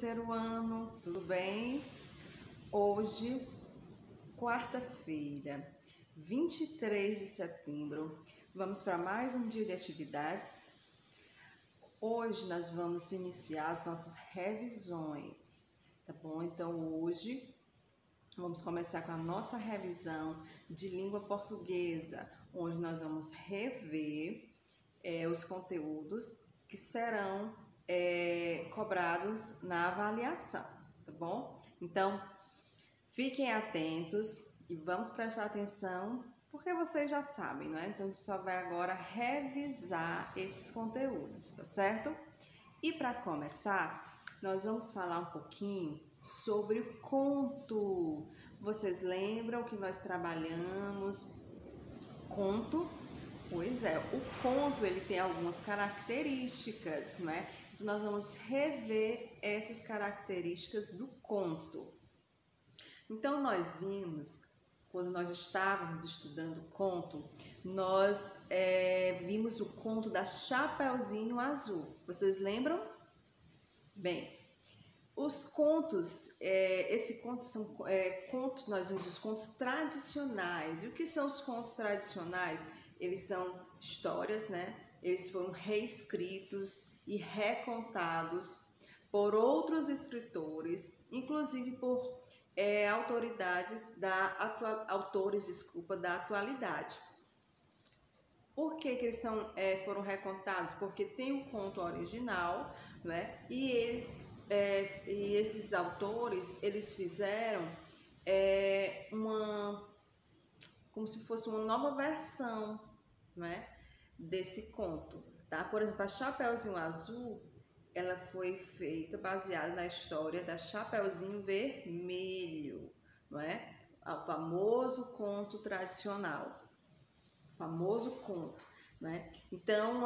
terceiro ano, tudo bem? Hoje, quarta-feira, 23 de setembro, vamos para mais um dia de atividades. Hoje nós vamos iniciar as nossas revisões, tá bom? Então hoje vamos começar com a nossa revisão de língua portuguesa, onde nós vamos rever os conteúdos que serão cobrados na avaliação, tá bom? Então, fiquem atentos e vamos prestar atenção, porque vocês já sabem, né? Então, a gente só vai agora revisar esses conteúdos, tá certo? E para começar, nós vamos falar um pouquinho sobre o conto. Vocês lembram que nós trabalhamos conto? Pois é, o conto ele tem algumas características, né? Então, nós vamos rever essas características do conto. Então, nós vimos, quando nós estávamos estudando conto, nós vimos o conto da Chapeuzinho Azul. Vocês lembram? Bem, os contos, esse conto são contos, nós vimos os contos tradicionais. E o que são os contos tradicionais? Eles são histórias, né? Eles foram reescritos e recontados por outros escritores, inclusive por autores da atualidade. Por que eles foram recontados? Porque tem o conto original, né? E esses autores, eles fizeram como se fosse uma nova versão, né, desse conto, tá? Por exemplo, a Chapeuzinho Azul, ela foi feita baseada na história da Chapeuzinho Vermelho, não é? O famoso conto tradicional, o famoso conto, né? Então,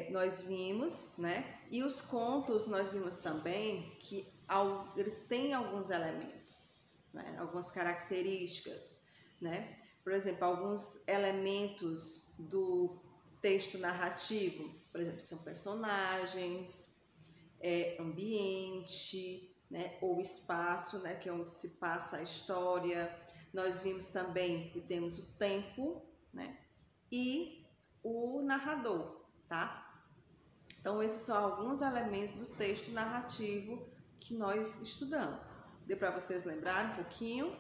nós vimos, né? E os contos nós vimos também que eles têm alguns elementos, né? Algumas características, né? Por exemplo, alguns elementos do texto narrativo, por exemplo, são personagens, ambiente, né, ou espaço, né, que é onde se passa a história. Nós vimos também que temos o tempo, né, e o narrador, tá? Então, esses são alguns elementos do texto narrativo que nós estudamos. Deu para vocês lembrarem um pouquinho?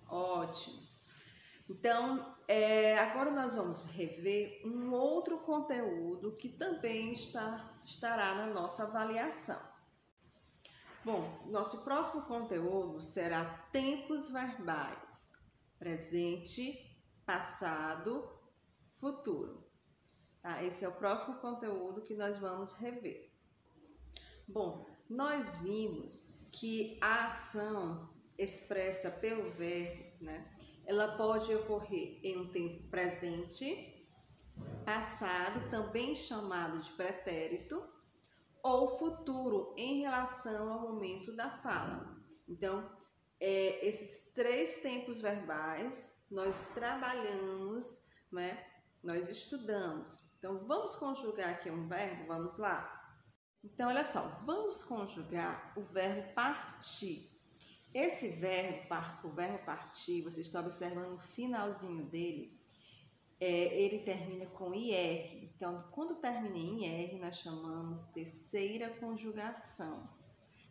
Ótimo! Então, agora nós vamos rever um outro conteúdo que também estará na nossa avaliação. Bom, nosso próximo conteúdo será tempos verbais, presente, passado, futuro. Tá? Esse é o próximo conteúdo que nós vamos rever. Bom, nós vimos que a ação expressa pelo verbo, né? Ela pode ocorrer em um tempo presente, passado, também chamado de pretérito, ou futuro, em relação ao momento da fala. Então, esses três tempos verbais nós trabalhamos, né? Nós estudamos. Então, vamos conjugar aqui um verbo? Vamos lá? Então, olha só, vamos conjugar o verbo partir. Esse verbo, o verbo partir, você está observando no finalzinho dele, ele termina com IR. Então, quando termina em IR, nós chamamos terceira conjugação,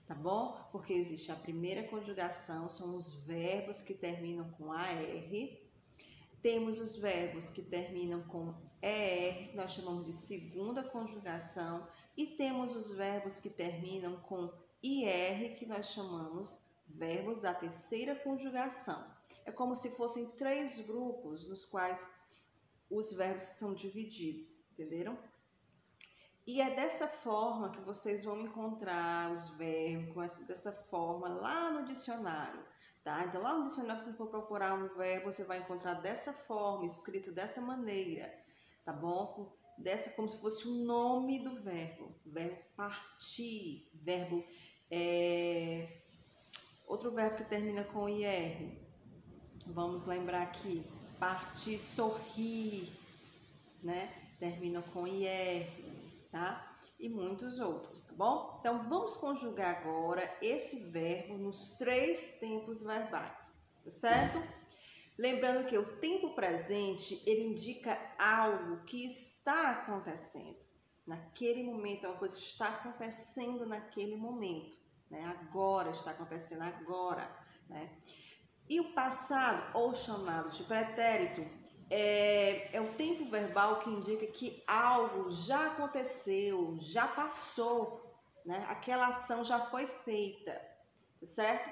tá bom? Porque existe a primeira conjugação, são os verbos que terminam com AR. Temos os verbos que terminam com ER, que nós chamamos de segunda conjugação. E temos os verbos que terminam com IR, que nós chamamos verbos da terceira conjugação. É como se fossem três grupos nos quais os verbos são divididos, entenderam? E é dessa forma que vocês vão encontrar os verbos, dessa forma lá no dicionário, tá? Então, lá no dicionário, se você for procurar um verbo, você vai encontrar dessa forma, escrito dessa maneira, tá bom? Como se fosse o nome do verbo. Verbo partir, verbo... Outro verbo que termina com IR, vamos lembrar aqui, partir, sorrir, né? Termina com IR, tá? e muitos outros, tá bom? Então, vamos conjugar agora esse verbo nos 3 tempos verbais, tá certo? Lembrando que o tempo presente, ele indica algo que está acontecendo. Naquele momento, é uma coisa que está acontecendo naquele momento, né? Agora, está acontecendo agora, né? E o passado, ou chamado de pretérito, é o tempo verbal que indica que algo já aconteceu, já passou, né? Aquela ação já foi feita, tá certo?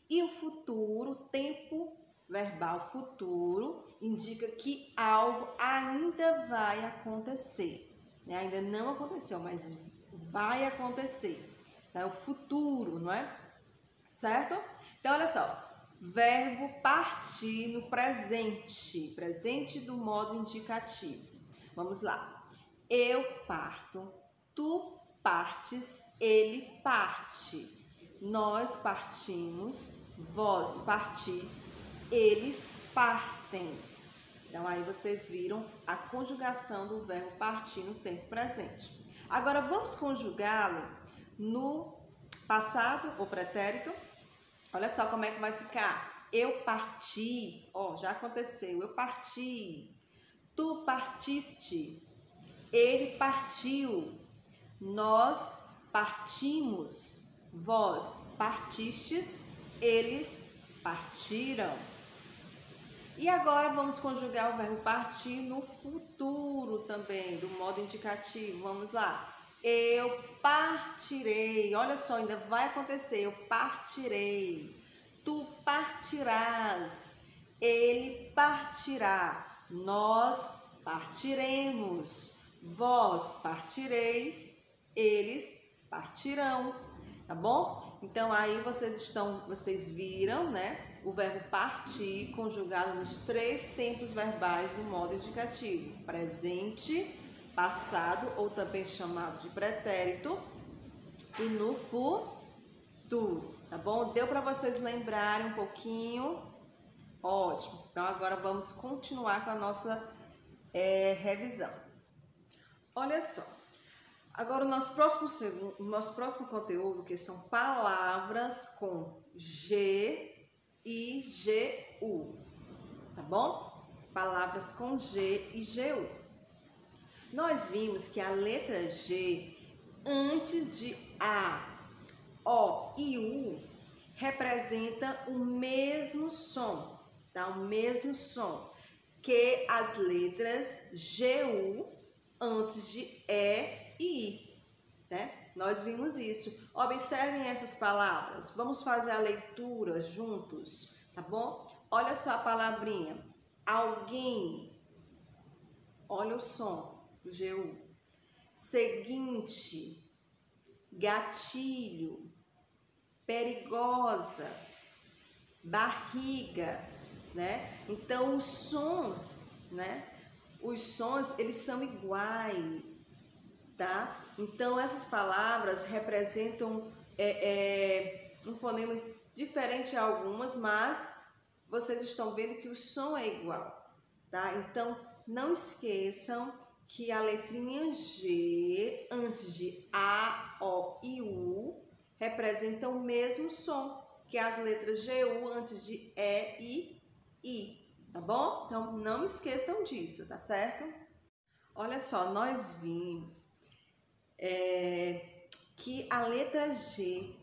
E o futuro, tempo verbal futuro, indica que algo ainda vai acontecer, né? Ainda não aconteceu, mas vai acontecer. Então, é o futuro, não é? Certo? Então, olha só. Verbo partir no presente, presente do modo indicativo. Vamos lá. Eu parto, tu partes, ele parte. Nós partimos, vós partis, eles partem. Então, aí vocês viram a conjugação do verbo partir no tempo presente. Agora, vamos conjugá-lo no passado ou pretérito. Olha só como é que vai ficar. Eu parti, ó, já aconteceu. Eu parti. Tu partiste. Ele partiu. Nós partimos. Vós partistes. Eles partiram. E agora vamos conjugar o verbo partir no futuro também, do modo indicativo. Vamos lá. Eu partirei. Olha só, ainda vai acontecer. Eu partirei. Tu partirás. Ele partirá. Nós partiremos. Vós partireis. Eles partirão. Tá bom? Então aí vocês viram, né? O verbo partir conjugado nos 3 tempos verbais do modo indicativo: presente, passado, ou também chamado de pretérito, e no futuro, tá bom? Deu para vocês lembrarem um pouquinho? Ótimo. Então agora vamos continuar com a nossa revisão. Olha só. Agora o nosso próximo conteúdo, que são palavras com G e GU, tá bom? Palavras com G e GU. Nós vimos que a letra G, antes de A, O e U, representa o mesmo som, tá? O mesmo som que as letras GU antes de E e I, né? Nós vimos isso. Observem essas palavras. Vamos fazer a leitura juntos, tá bom? Olha só a palavrinha. Alguém. Olha o som do GU. Seguinte. Gatilho. Perigosa. Barriga, né? Então, os sons, né? Os sons, eles são iguais. Tá? Então, essas palavras representam um fonema diferente a algumas, mas vocês estão vendo que o som é igual, tá? Então, não esqueçam que a letrinha G, antes de A, O e U, representam o mesmo som que as letras GU antes de E e I, tá bom? Então, não esqueçam disso, tá certo? Olha só, nós vimos que a letra G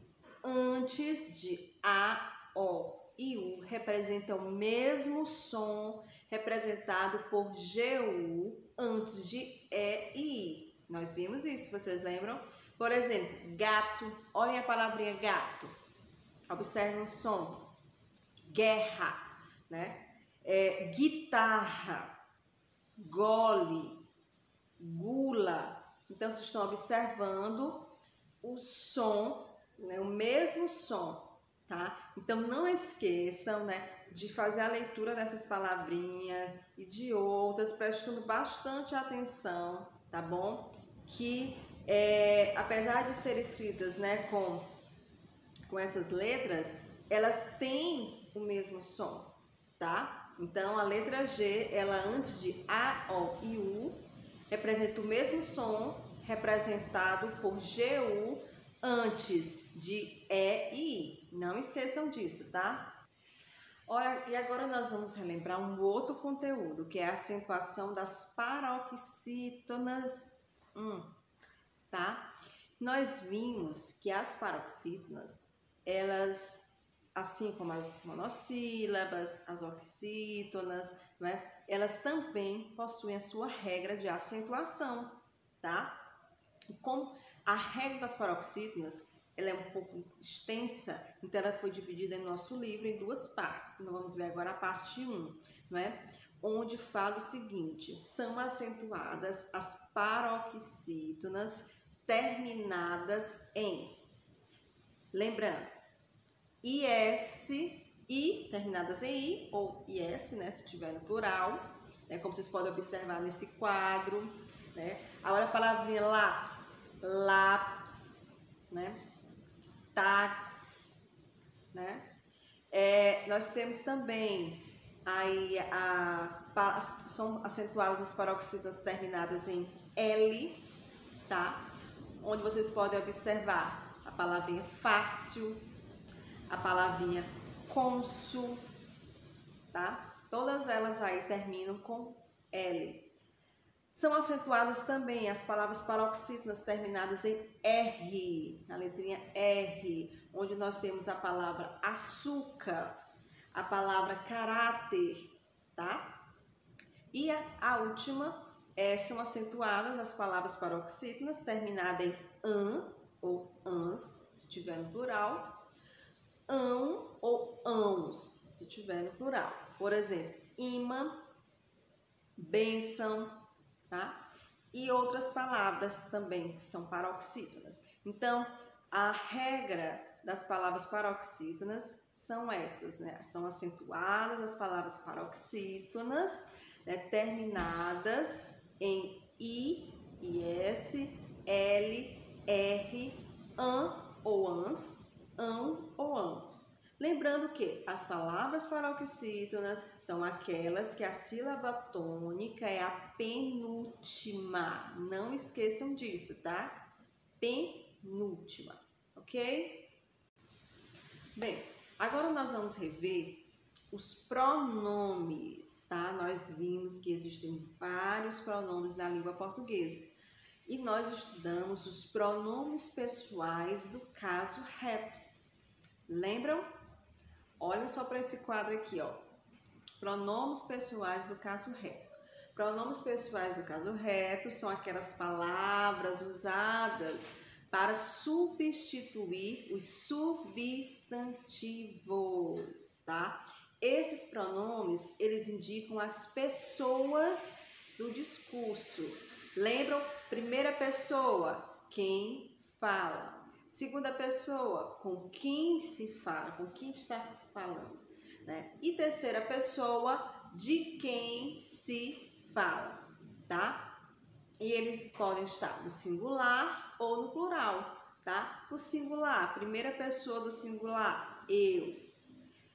antes de A, O e U representa o mesmo som representado por GU antes de E e I. Nós vimos isso, vocês lembram? Por exemplo, gato. Olhem a palavrinha gato. Observem o som. Guerra, né? Guitarra, gole, gula. Então, vocês estão observando o som, né? O mesmo som, tá? Então, não esqueçam, né, de fazer a leitura dessas palavrinhas e de outras, prestando bastante atenção, tá bom? Que, apesar de serem escritas, né, com essas letras, elas têm o mesmo som, tá? Então, a letra G, ela antes de A, O e U, representa o mesmo som representado por GU antes de E e I. Não esqueçam disso, tá? Olha, e agora nós vamos relembrar um outro conteúdo, que é a acentuação das paroxítonas, tá? Nós vimos que as paroxítonas, elas, assim como as monossílabas, as oxítonas, né? Elas também possuem a sua regra de acentuação, tá? Como a regra das paroxítonas, ela é um pouco extensa, então ela foi dividida em nosso livro em duas partes. Então vamos ver agora a parte 1, não é? Onde fala o seguinte: são acentuadas as paroxítonas terminadas em, lembrando, IS, I, terminadas em I, ou IS, né, se tiver no plural, né, como vocês podem observar nesse quadro, né? Agora a palavrinha lápis, lápis, né? Tax, né? Nós temos também aí são acentuadas as paroxítonas terminadas em L, tá? Onde vocês podem observar a palavrinha fácil, a palavrinha cônsul, tá? Todas elas aí terminam com L. São acentuadas também as palavras paroxítonas terminadas em R, na letrinha R, onde nós temos a palavra açúcar, a palavra caráter, tá? E a última são acentuadas as palavras paroxítonas terminadas em an ou ans, se tiver no plural, ão ou ãos, se tiver no plural. Por exemplo, imã, bênção, tá? E outras palavras também que são paroxítonas. Então, a regra das palavras paroxítonas são essas, né? São acentuadas as palavras paroxítonas, né, terminadas em I, IS, L, R, an ou ans, ão ou ãos. Lembrando que as palavras paroxítonas são aquelas que a sílaba tônica é a penúltima. Não esqueçam disso, tá? Penúltima, ok? Bem, agora nós vamos rever os pronomes, tá? Nós vimos que existem vários pronomes na língua portuguesa e nós estudamos os pronomes pessoais do caso reto. Lembram? Olhem só para esse quadro aqui, ó. Pronomes pessoais do caso reto. Pronomes pessoais do caso reto são aquelas palavras usadas para substituir os substantivos, tá? Esses pronomes, eles indicam as pessoas do discurso. Lembram? Primeira pessoa, quem fala. Segunda pessoa, com quem se fala, com quem está se falando, né? E terceira pessoa, de quem se fala, tá? E eles podem estar no singular ou no plural, tá? No singular, primeira pessoa do singular, eu.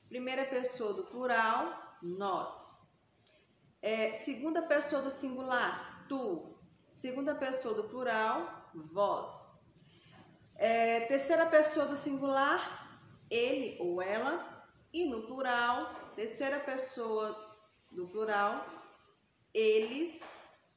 Primeira pessoa do plural, nós. Segunda pessoa do singular, tu. Segunda pessoa do plural, vós. Terceira pessoa do singular, ele ou ela. E no plural, terceira pessoa do plural, eles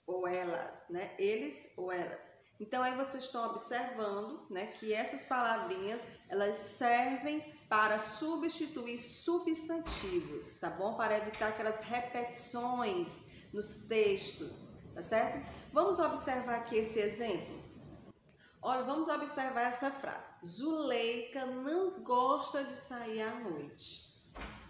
ou elas, né? Eles ou elas. Então, aí vocês estão observando, né, que essas palavrinhas, elas servem para substituir substantivos, tá bom? Para evitar aquelas repetições nos textos, tá certo? Vamos observar aqui esse exemplo. Olha, vamos observar essa frase. Zuleika não gosta de sair à noite,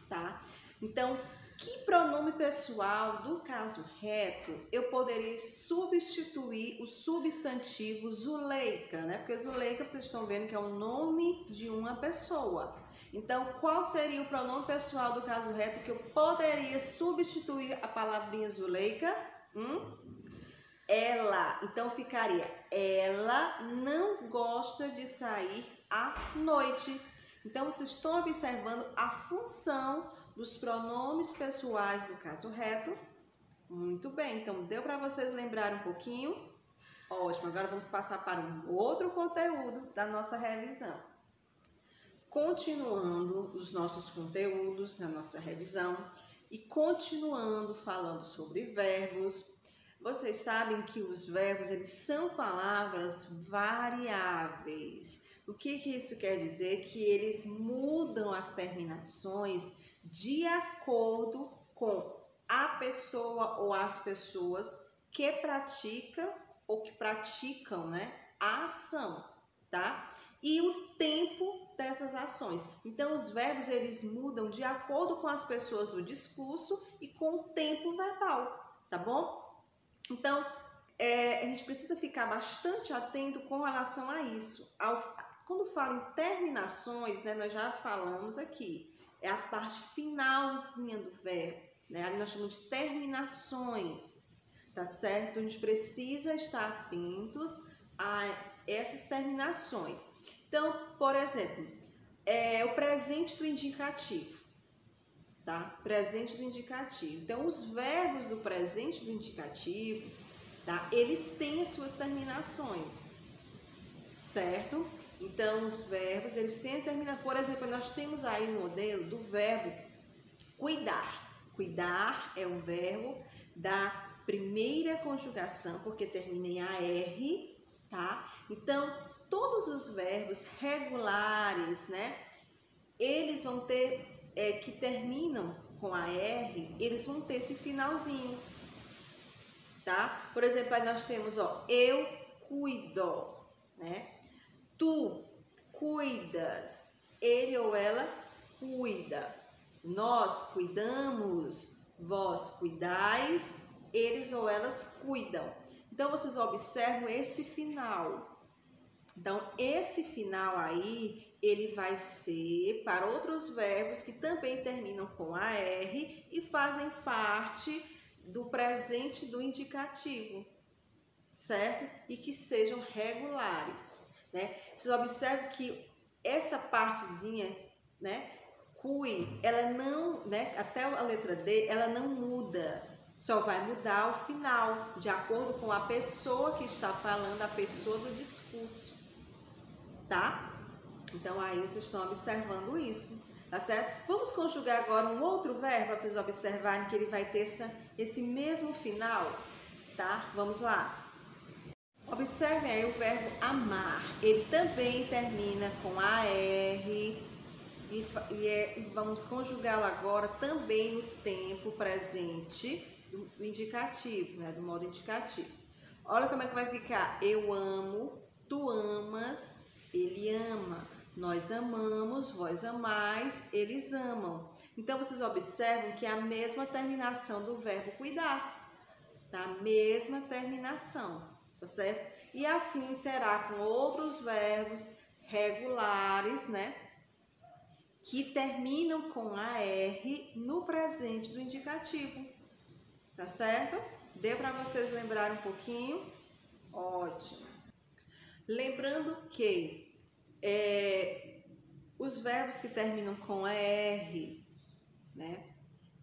tá? Então, que pronome pessoal do caso reto eu poderia substituir o substantivo Zuleika, né? Porque Zuleika, vocês estão vendo que é o nome de uma pessoa. Então, qual seria o pronome pessoal do caso reto que eu poderia substituir a palavrinha Zuleika? Ela. Então, ficaria, ela não gosta de sair à noite. Então, vocês estão observando a função dos pronomes pessoais do caso reto? Muito bem, então deu para vocês lembrar um pouquinho? Ótimo, agora vamos passar para um outro conteúdo da nossa revisão. Continuando os nossos conteúdos na nossa revisão e continuando falando sobre verbos, vocês sabem que os verbos eles são palavras variáveis. O que isso quer dizer? Que eles mudam as terminações de acordo com a pessoa ou as pessoas que praticam ou que praticam, né, a ação, tá? E o tempo dessas ações. Então, os verbos eles mudam de acordo com as pessoas do discurso e com o tempo verbal, tá bom? Então, a gente precisa ficar bastante atento com relação a isso. Quando falo em terminações, né, nós já falamos aqui, é a parte finalzinha do verbo, né? Ali nós chamamos de terminações. Tá certo? A gente precisa estar atentos a essas terminações. Então, por exemplo, o presente do indicativo, tá? Presente do indicativo. Então, os verbos do presente do indicativo, tá? Eles têm as suas terminações, certo? Então, os verbos, eles têm a terminação. Por exemplo, nós temos aí um modelo do verbo cuidar. Cuidar é um verbo da primeira conjugação, porque termina em AR, tá? Então, todos os verbos regulares, né? Eles vão ter, que terminam com AR, eles vão ter esse finalzinho, tá? Por exemplo, aí nós temos, ó, eu cuido, né? Tu cuidas, ele ou ela cuida, nós cuidamos, vós cuidais, eles ou elas cuidam. Então, vocês observam esse final. Então, esse final aí, ele vai ser para outros verbos que também terminam com AR e fazem parte do presente do indicativo, certo? E que sejam regulares, né? Vocês observam que essa partezinha, né? Cui, ela não, né? Até a letra D, ela não muda. Só vai mudar o final, de acordo com a pessoa que está falando, a pessoa do discurso, tá? Então, aí vocês estão observando isso, tá certo? Vamos conjugar agora um outro verbo, para vocês observarem que ele vai ter esse mesmo final, tá? Vamos lá. Observem aí o verbo amar. Ele também termina com AR e vamos conjugá-lo agora também no tempo presente do indicativo, né, do modo indicativo. Olha como é que vai ficar. Eu amo, tu amas, ele ama, nós amamos, vós amais, eles amam. Então, vocês observam que é a mesma terminação do verbo cuidar, tá? Mesma terminação, tá certo? E assim será com outros verbos regulares, né, que terminam com AR no presente do indicativo. Tá certo? Deu para vocês lembrar um pouquinho? Ótimo. Lembrando que os verbos que terminam com ER, né?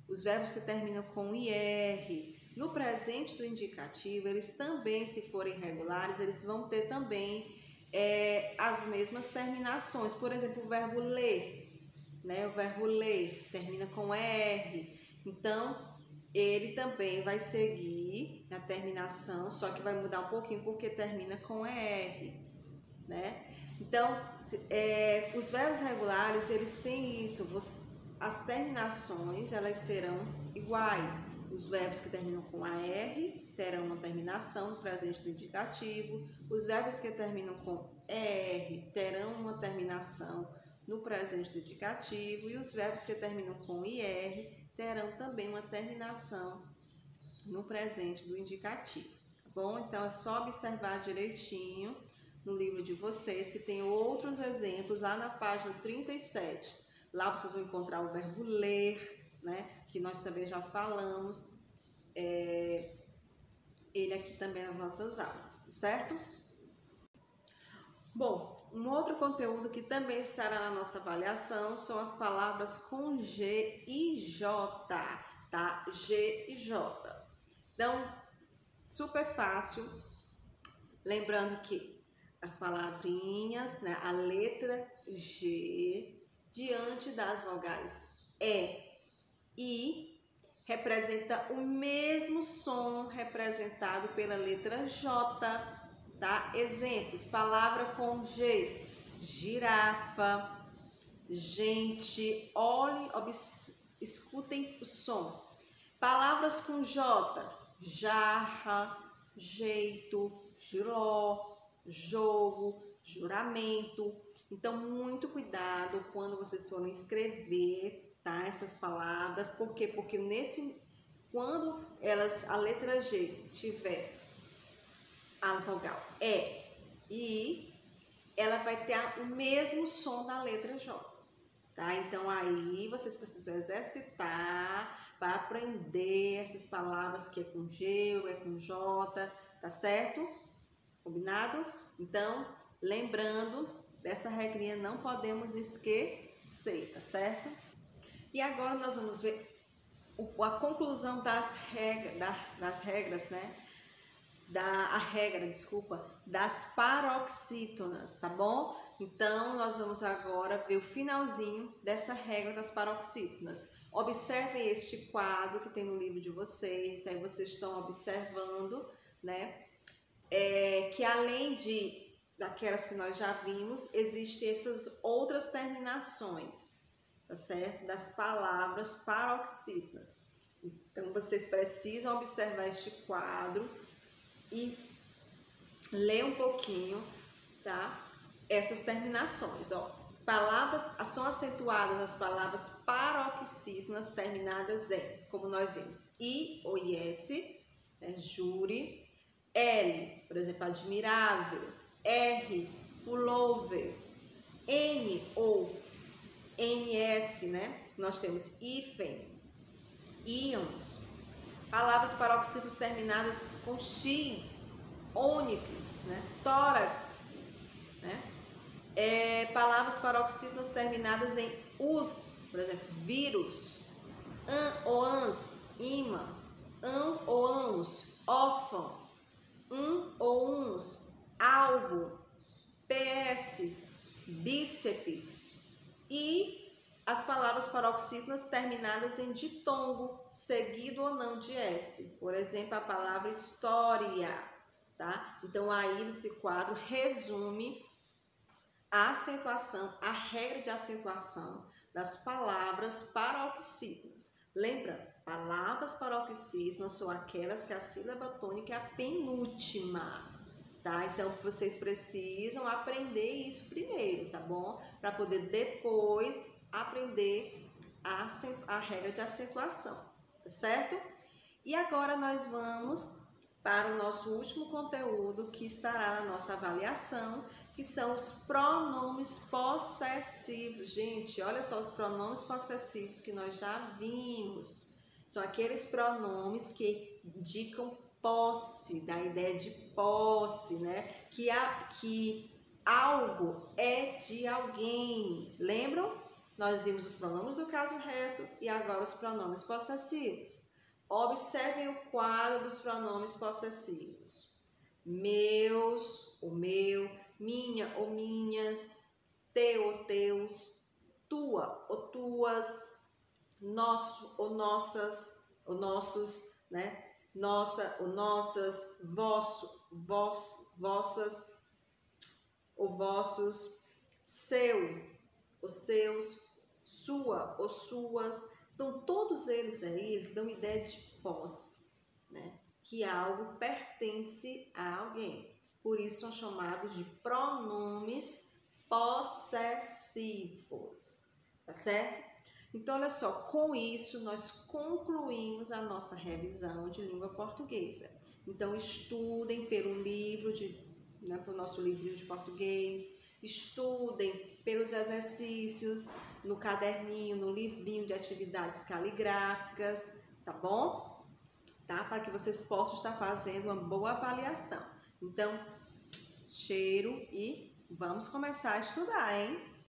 Os verbos que terminam com IR, no presente do indicativo, eles também, se forem regulares, eles vão ter também as mesmas terminações. Por exemplo, o verbo ler, né? O verbo ler termina com ER. Então, ele também vai seguir na terminação, só que vai mudar um pouquinho porque termina com ER, né? Então, os verbos regulares, eles têm isso, as terminações, elas serão iguais. Os verbos que terminam com AR terão uma terminação no presente do indicativo, os verbos que terminam com ER terão uma terminação no presente do indicativo e os verbos que terminam com IR terão também uma terminação no presente do indicativo, tá bom? Então, é só observar direitinho no livro de vocês, que tem outros exemplos lá na página 37. Lá vocês vão encontrar o verbo ler, né? Que nós também já falamos, ele aqui também nas nossas aulas, certo? Bom, um outro conteúdo que também estará na nossa avaliação são as palavras com G e J, tá? G e J. Então, super fácil. Lembrando que as palavrinhas, né, a letra G diante das vogais E, I, representa o mesmo som representado pela letra J, tá? Exemplos, palavra com G, girafa, gente, olhem, escutem o som. Palavras com J, jarra, jeito, giló, jogo, juramento. Então, muito cuidado quando vocês forem escrever, tá? Essas palavras. Por quê? Porque quando a letra G tiver a vogal E e ela vai ter o mesmo som da letra J, tá? Então, aí vocês precisam exercitar para aprender essas palavras que é com G ou é com J, tá certo? Combinado? Então, lembrando dessa regrinha, não podemos esquecer, tá certo? E agora nós vamos ver a conclusão das regras, né? Das paroxítonas, tá bom? Então, nós vamos agora ver o finalzinho dessa regra das paroxítonas. Observem este quadro que tem no livro de vocês, aí vocês estão observando, né? Que além daquelas que nós já vimos, existem essas outras terminações, tá certo? Das palavras paroxítonas. Então, vocês precisam observar este quadro e ler um pouquinho, tá? Essas terminações, ó. São acentuadas as palavras paroxítonas terminadas em, como nós vimos, I ou IS, né? Júri, L, por exemplo, admirável, R, pullover, N ou NS, né? Nós temos hífen, íons. Palavras paroxítonas terminadas com X, ônix, né? Tórax, né? Palavras paroxítonas terminadas em us, por exemplo, vírus, an ou ans, imã, an ou ans, órfão, ou uns, algo, PS, bíceps, e as palavras paroxítonas terminadas em ditongo, seguido ou não de S. Por exemplo, a palavra história, tá? Então, aí nesse quadro resume a acentuação, a regra de acentuação das palavras paroxítonas. Lembra, palavras paroxítonas são aquelas que a sílaba tônica é a penúltima, tá? Então, vocês precisam aprender isso primeiro, tá bom? Para poder depois aprender a regra de acentuação, tá certo? E agora nós vamos para o nosso último conteúdo que estará na nossa avaliação, que são os pronomes possessivos. Gente, olha só os pronomes possessivos que nós já vimos. São aqueles pronomes que indicam posse, da ideia de posse, né? Que algo é de alguém. Lembram? Nós vimos os pronomes do caso reto e agora os pronomes possessivos. Observem o quadro dos pronomes possessivos. Meus, o meu, minha ou minhas, teu ou teus, tua ou tuas, nosso ou nossas, ou nossos, né? Nossa ou nossas, vosso, vossas ou vossos, seu ou seus, sua ou suas. Então, todos eles aí, eles dão ideia de posse, né? Que algo pertence a alguém. Por isso são chamados de pronomes possessivos, tá certo? Então, olha só, com isso nós concluímos a nossa revisão de língua portuguesa. Então, estudem pelo nosso livro de português, estudem pelos exercícios, no caderninho, no livrinho de atividades caligráficas, tá bom? Tá? Para que vocês possam estar fazendo uma boa avaliação. Então, cheiro e vamos começar a estudar, hein?